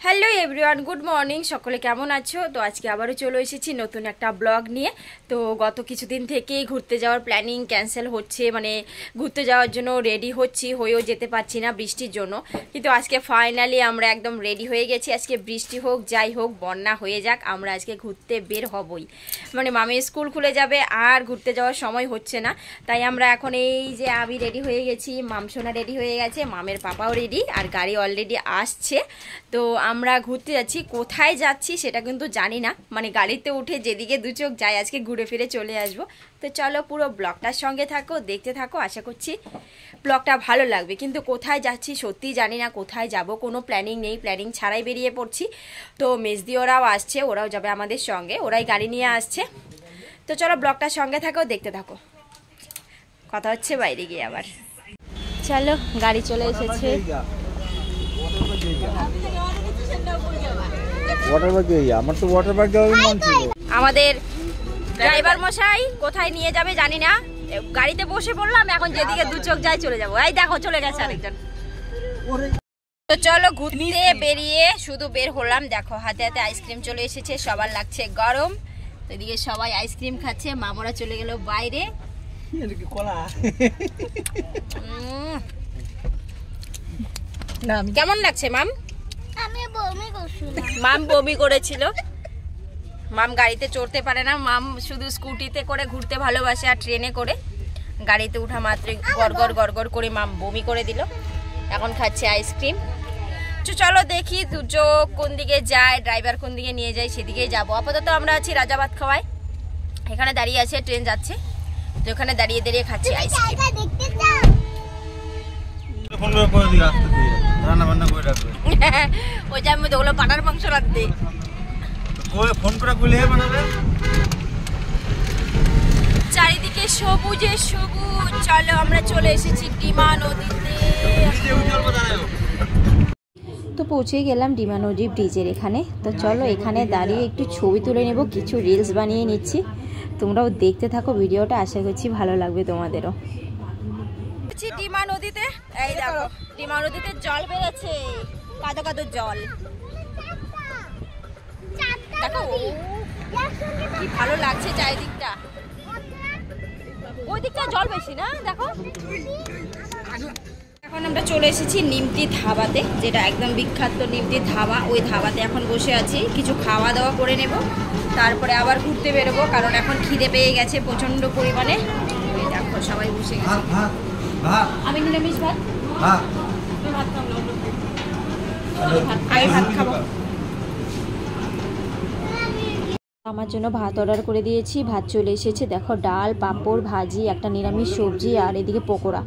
Hello everyone, good morning. সকলে কেমন আছো? তো আজকে আবারও চলে এসেছি নতুন একটা ব্লগ নিয়ে। তো গত কিছুদিন থেকেই ঘুরতে যাওয়ার প্ল্যানিং ক্যান্সেল হচ্ছে, মানে ঘুরতে যাওয়ার জন্য রেডি হচ্ছি, হয়েও যেতে পারছি না বৃষ্টির জন্য। কিন্তু আজকে ফাইনালি আমরা একদম রেডি হয়ে গেছি। আজকে বৃষ্টি হোক যাই হোক, বন্যা হয়ে যাক, আমরা আজকে ঘুরতে বের হবই। মানে মামির স্কুল খুলে যাবে আর ঘুরতে যাওয়ার সময় হচ্ছে না, তাই আমরা এখন এই যে আমি রেডি হয়ে গেছি, মামসোনা রেডি হয়ে গেছে, মামের পাপাও রেডি, আর গাড়ি অলরেডি আসছে। তো আমরা ঘুরতে যাচ্ছি। কোথায় যাচ্ছি সেটা কিন্তু জানি না, মানে গাড়িতে উঠে যেদিকে দু চোখ যায় আজকে ঘুরে ফিরে চলে আসবো। তো চলো পুরো ব্লগটার সঙ্গে থাকো, দেখতে থাকো, আশা করছি ব্লগটা ভালো লাগবে। কিন্তু কোথায় যাচ্ছি সত্যি জানি না, কোথায় যাব কোনো প্ল্যানিং নেই, প্ল্যানিং ছাড়াই বেরিয়ে পড়ছি। তো মেজদি ওরাও আসছে, ওরাও যাবে আমাদের সঙ্গে, ওরাই গাড়ি নিয়ে আসছে। তো চলো ব্লগটার সঙ্গে থাকো, দেখতে থাকো, কথা হচ্ছে বাইরে গিয়ে আবার। চলো গাড়ি চলে এসেছে। আমাদের ড্রাইভার মশাই কোথায় নিয়ে যাবে জানি না, গাড়িতে বসে পড়লাম, এখন যেদিকে দু চোখ যায় চলে যাবো। এই দেখো চলে গেছে আরেকজন। তো চলো ঘুরতে বেরিয়ে শুধু বের হলাম, দেখো হাতে হাতে আইসক্রিম চলে এসেছে, সবার লাগছে গরম। তো এদিকে সবাই আইসক্রিম খাচ্ছে, মামরা চলে গেল বাইরে। কেমন লাগছে মাম? মাম বমি করেছিল। মাম গাড়িতে চড়তে পারে না, মাম শুধু স্কুটিতে করে ঘুরতে ভালোবাসে আর ট্রেনে করে। গাড়িতে উঠা মাত্রই গড়গড় গড়গড় করে মাম বমি করে দিল। এখন খাচ্ছে আইসক্রিম। চলো দেখি দুচোখ কোন দিকে যায়, ড্রাইভার কোন দিকে নিয়ে যায় সেদিকেই যাবো। আপাতত আমরা আছি রাজাবাদ খাওয়ায়, এখানে দাঁড়িয়ে আছে, ট্রেন যাচ্ছে, তো ওখানে দাঁড়িয়ে দাঁড়িয়ে খাচ্ছি আইসক্রিম। ওই যে আমি ওগুলো পাটার মাংস রাখতে চারিদিকে সবুজে সবুজ। চলো আমরা চলে এসেছি ডিমা নদীতে। তো পৌঁছে গেলাম ডিমা নদী ব্রিজের এখানে। তো চলো এখানে দাঁড়িয়ে একটু ছবি তুলে নেব, কিছু রিলস বানিয়ে নিচ্ছি। তোমরাও দেখতে থাকো ভিডিওটা, আশা করছি ভালো লাগবে তোমাদেরও। ডিমা নদীতে, এই দেখো ডিমা নদীতে জল বেড়েছে, কাদো কাদো জল। দেখো কি ভালো লাগছে চারিদিকটা, ওই দিকটা জল বেশি না, দেখো। এখন আমরা চলে এসেছি নিমতি ধাবাতে, যেটা একদম বিখ্যাত নিমতি ধাবা। ওই ধাবাতে এখন বসে আছি, কিছু খাওয়া দাওয়া করে নেব, তারপরে আবার ঘুরতে বেরোবো, কারণ এখন খিদে পেয়ে গেছে প্রচন্ড পরিমাণে। দেখো সবাই বসে গেছে। আমি নিরামিষ ভাত, আমি ভাত খাবো। আমার জন্য ভাত অর্ডার করে দিয়েছি, ভাত চলে এসেছে। দেখো ডাল, পাঁপড়, ভাজি, একটা নিরামিষ সবজি, আর এদিকে পকোড়া।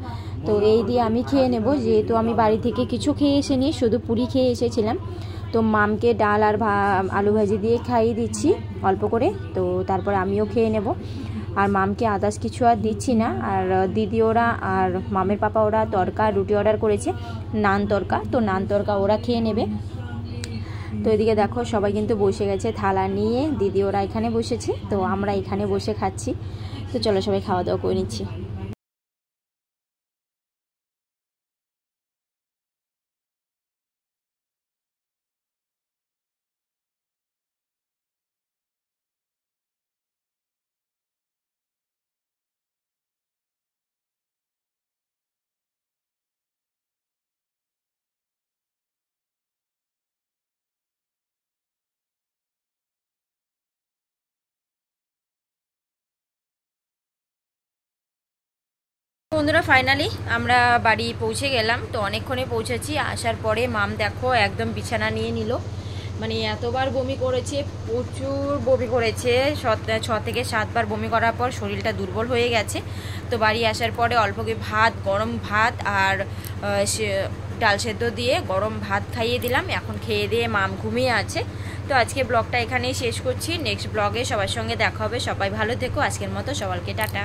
তো এই দিয়ে আমি খেয়ে নেব, যেহেতু আমি বাড়ি থেকে কিছু খেয়ে এসেনি, শুধু পুরি খেয়ে এসেছিলাম। তো মামকে ডাল আর আলু ভাজি দিয়ে খাইয়ে দিচ্ছি অল্প করে, তো তারপরে আমিও খেয়ে নেব। আর মামকে আদার্স কিছু আর দিচ্ছি না। আর দিদি ওরা আর মামের পাপা ওরা তরকা রুটি অর্ডার করেছে, নান তরকা, তো নান তরকা ওরা খেয়ে নেবে। তো এদিকে দেখো সবাই কিন্তু বসে গেছে থালা নিয়ে, দিদি ওরা এখানে বসেছে, তো আমরা এখানে বসে খাচ্ছি। তো চলো সবাই খাওয়া দাওয়া করে নিচ্ছি। বন্ধুরা ফাইনালি আমরা বাড়ি পৌঁছে গেলাম। তো অনেকক্ষণে পৌঁছেছি, আসার পরে মাম দেখো একদম বিছানা নিয়ে নিল, মানে এতবার বমি করেছে, প্রচুর বমি করেছে, 6 থেকে 7 বার বমি করার পর শরীরটা দুর্বল হয়ে গেছে। তো বাড়ি আসার পরে অল্প করে ভাত, গরম ভাত আর ডাল সেদ্ধ দিয়ে গরম ভাত খাইয়ে দিলাম। এখন খেয়ে দিয়ে মাম ঘুমিয়ে আছে। তো আজকে ব্লগটা এখানেই শেষ করছি, নেক্সট ব্লগে সবার সঙ্গে দেখা হবে। সবাই ভালো থেকো, আজকের মতো সবাইকে টাটা।